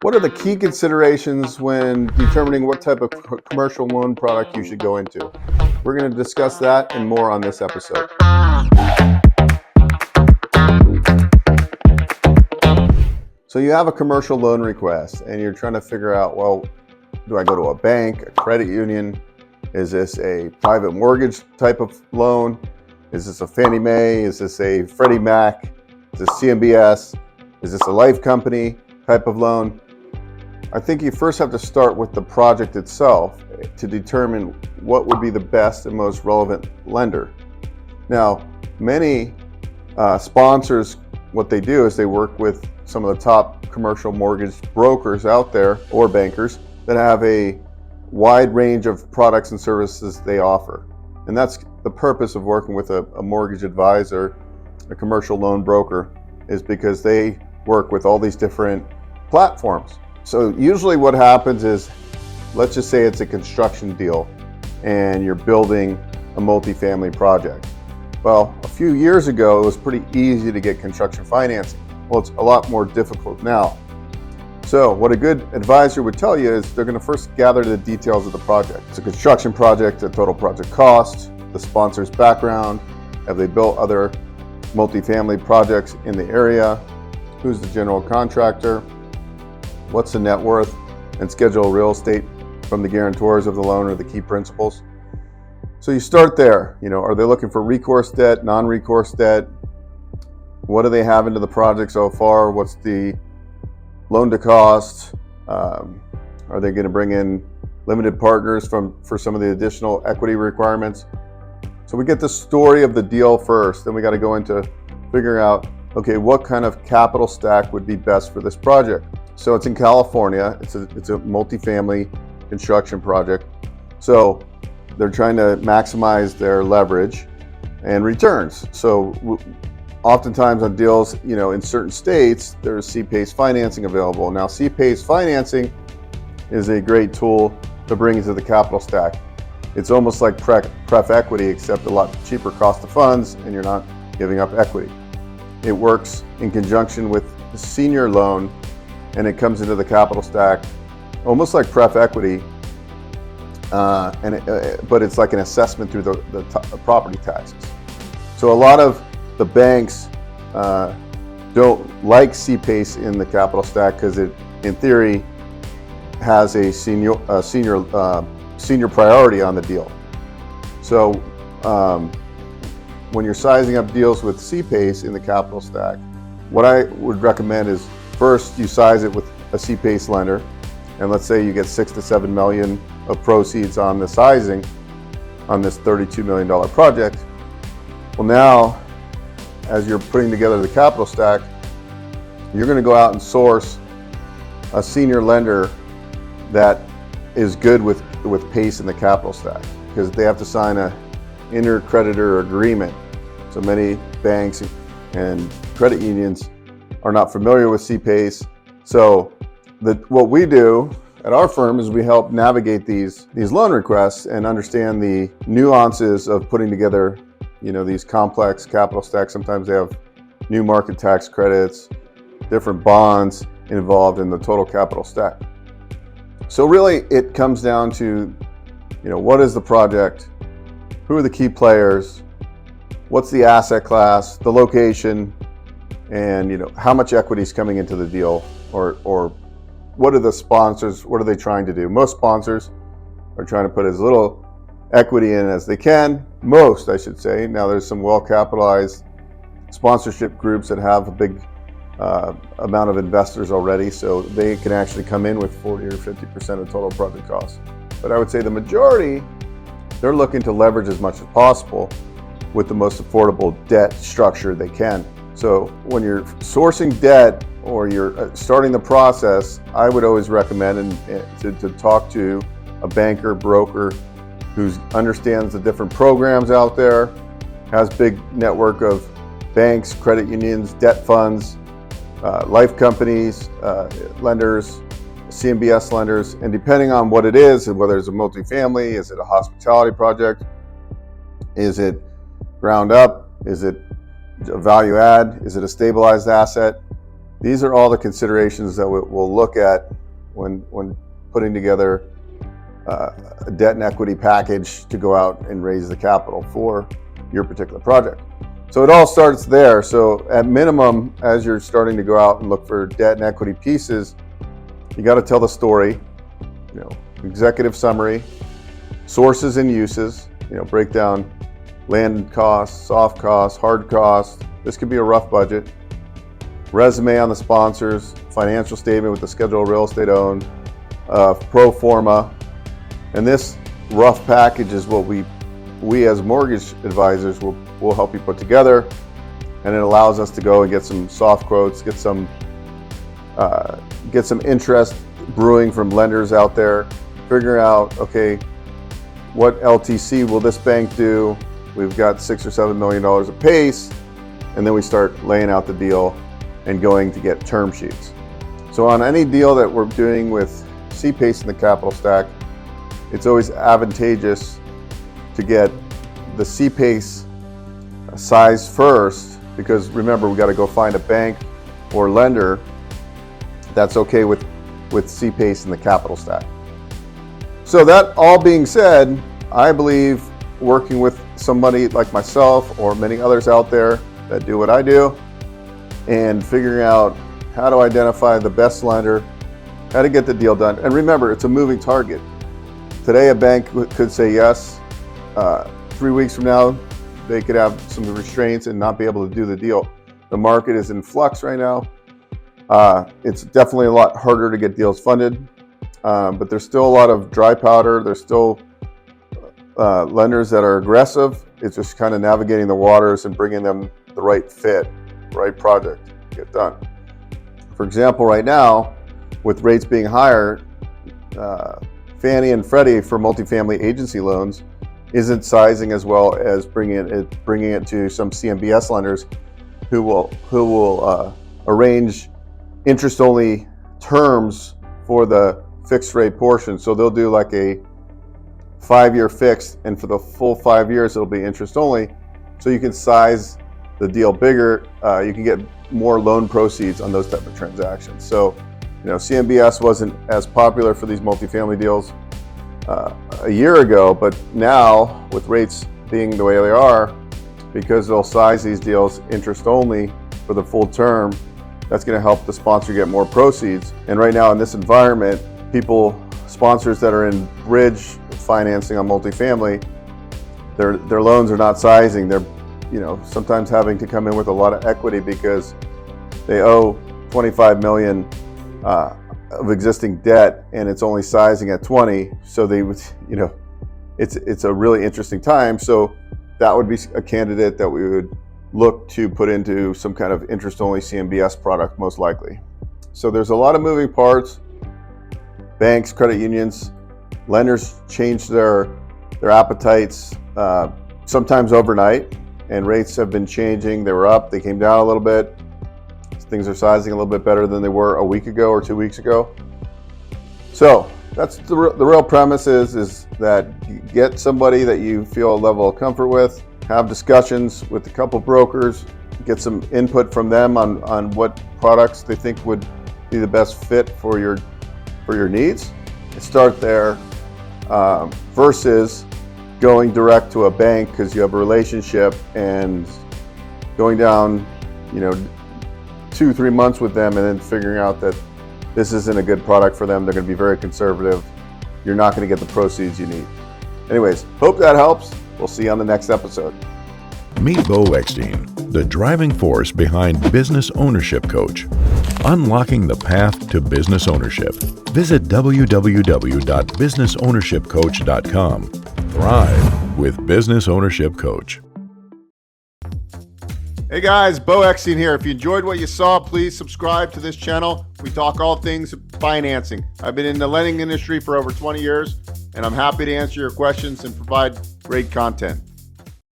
What are the key considerations when determining what type of commercial loan product you should go into? We're going to discuss that and more on this episode. So you have a commercial loan request and you're trying to figure out, well, do I go to a bank, a credit union? Is this a private mortgage type of loan? Is this a Fannie Mae? Is this a Freddie Mac? Is this CMBS? Is this a life company type of loan? I think you first have to start with the project itself to determine what would be the best and most relevant lender. Now, many sponsors, what they do is they work with some of the top commercial mortgage brokers out there or bankers that have a wide range of products and services they offer. And that's the purpose of working with a mortgage advisor, a commercial loan broker, is because they work with all these different platforms. So usually what happens is, let's just say it's a construction deal and you're building a multifamily project. Well, a few years ago, it was pretty easy to get construction financing. Well, it's a lot more difficult now. So what a good advisor would tell you is they're going to first gather the details of the project. It's a construction project, the total project cost, the sponsor's background, have they built other multifamily projects in the area, who's the general contractor, what's the net worth, and schedule real estate from the guarantors of the loan or the key principals. So you start there. Are they looking for recourse debt, non-recourse debt? What do they have into the project so far? What's the loan to cost? Are they going to bring in limited partners for some of the additional equity requirements? So we get the story of the deal first, then we got to go into figuring out, okay, what kind of capital stack would be best for this project? So it's in California. It's a multifamily construction project. So they're trying to maximize their leverage and returns. So oftentimes on deals, in certain states, there's CPACE financing available. Now, CPACE financing is a great tool to bring into the capital stack. It's almost like pref equity, except a lot cheaper cost of funds, and you're not giving up equity. It works in conjunction with the senior loan, and it comes into the capital stack almost like pref equity, but it's like an assessment through the property taxes. So a lot of the banks don't like CPACE in the capital stack because it, in theory, has a senior priority on the deal. So when you're sizing up deals with CPACE in the capital stack, what I would recommend is first you size it with a CPACE lender, and let's say you get $6 to $7 million of proceeds on the sizing on this $32 million project. Well, now, as you're putting together the capital stack, you're going to go out and source a senior lender that is good with PACE in the capital stack, because they have to sign a intercreditor agreement. So many banks and credit unions are not familiar with CPACE. So what we do at our firm is we help navigate these loan requests and understand the nuances of putting together these complex capital stacks. Sometimes they have new market tax credits, different bonds involved in the total capital stack. So really it comes down to, what is the project? Who are the key players? What's the asset class, the location, and how much equity is coming into the deal, or what are the sponsors, what are they trying to do? Most sponsors are trying to put as little equity in as they can. Most, I should say. Now there's some well-capitalized sponsorship groups that have a big amount of investors already, so they can actually come in with 40 or 50% of total project costs. But I would say the majority, they're looking to leverage as much as possible with the most affordable debt structure they can. So when you're sourcing debt or you're starting the process, I would always recommend to talk to a banker, broker who understands the different programs out there, has big network of banks, credit unions, debt funds, life companies, lenders, CMBS lenders, and depending on what it is, and whether it's a multifamily, is it a hospitality project, is it ground up, is it a value add, is it a stabilized asset, These are all the considerations that we'll look at when putting together a debt and equity package to go out and raise the capital for your particular project. So it all starts there. So at minimum, as you're starting to go out and look for debt and equity pieces, you got to tell the story, executive summary, sources and uses, break down land costs, soft costs, hard costs. This could be a rough budget. Resume on the sponsors, financial statement with the schedule of real estate owned, pro forma. And this rough package is what we as mortgage advisors will help you put together, and it allows us to go and get some soft quotes, get some interest brewing from lenders out there, figure out, okay, what LTC will this bank do? We've got $6 or $7 million of PACE, and then we start laying out the deal and going to get term sheets. So on any deal that we're doing with CPACE in the capital stack, it's always advantageous to get the CPACE size first, because remember, we got to go find a bank or lender that's okay with CPACE in the capital stack. So that all being said, I believe working with somebody like myself or many others out there that do what I do and figuring out how to identify the best lender, how to get the deal done. And remember, it's a moving target. Today, a bank could say yes. 3 weeks from now, they could have some restraints and not be able to do the deal. The market is in flux right now. It's definitely a lot harder to get deals funded, but there's still a lot of dry powder. There's still lenders that are aggressive. It's just kind of navigating the waters and bringing them the right fit, the right project to get done. For example, right now, with rates being higher, Fannie and Freddie for multifamily agency loans isn't sizing as well as bringing it to some CMBS lenders who will arrange interest-only terms for the fixed rate portion. So they'll do like a 5-year fixed, and for the full 5 years it'll be interest only. So you can size the deal bigger. You can get more loan proceeds on those type of transactions. So CMBS wasn't as popular for these multifamily deals a year ago, but now with rates being the way they are, because they'll size these deals interest only for the full term, that's going to help the sponsor get more proceeds. And right now in this environment, sponsors that are in bridge financing on multifamily, their loans are not sizing. They're sometimes having to come in with a lot of equity because they owe $25 million of existing debt, and it's only sizing at 20. So they would, it's a really interesting time. So that would be a candidate that we would look to put into some kind of interest-only CMBS product, most likely. So there's a lot of moving parts. Banks, credit unions, lenders change their appetites sometimes overnight, and rates have been changing. They were up, they came down a little bit. Things are sizing a little bit better than they were a week ago or 2 weeks ago. So that's the real premise is that you get somebody that you feel a level of comfort with, have discussions with a couple brokers, get some input from them on what products they think would be the best fit for your needs, and start there versus going direct to a bank because you have a relationship and going down 2-3 months with them and then figuring out that this isn't a good product for them. They're going to be very conservative. You're not going to get the proceeds you need. Anyways, hope that helps. We'll see you on the next episode. Meet Bo Eckstein, the driving force behind Business Ownership Coach. Unlocking the path to business ownership. Visit www.businessownershipcoach.com. Thrive with Business Ownership Coach. Hey guys, Bo Eckstein here. If you enjoyed what you saw, please subscribe to this channel. We talk all things financing. I've been in the lending industry for over 20 years, and I'm happy to answer your questions and provide great content.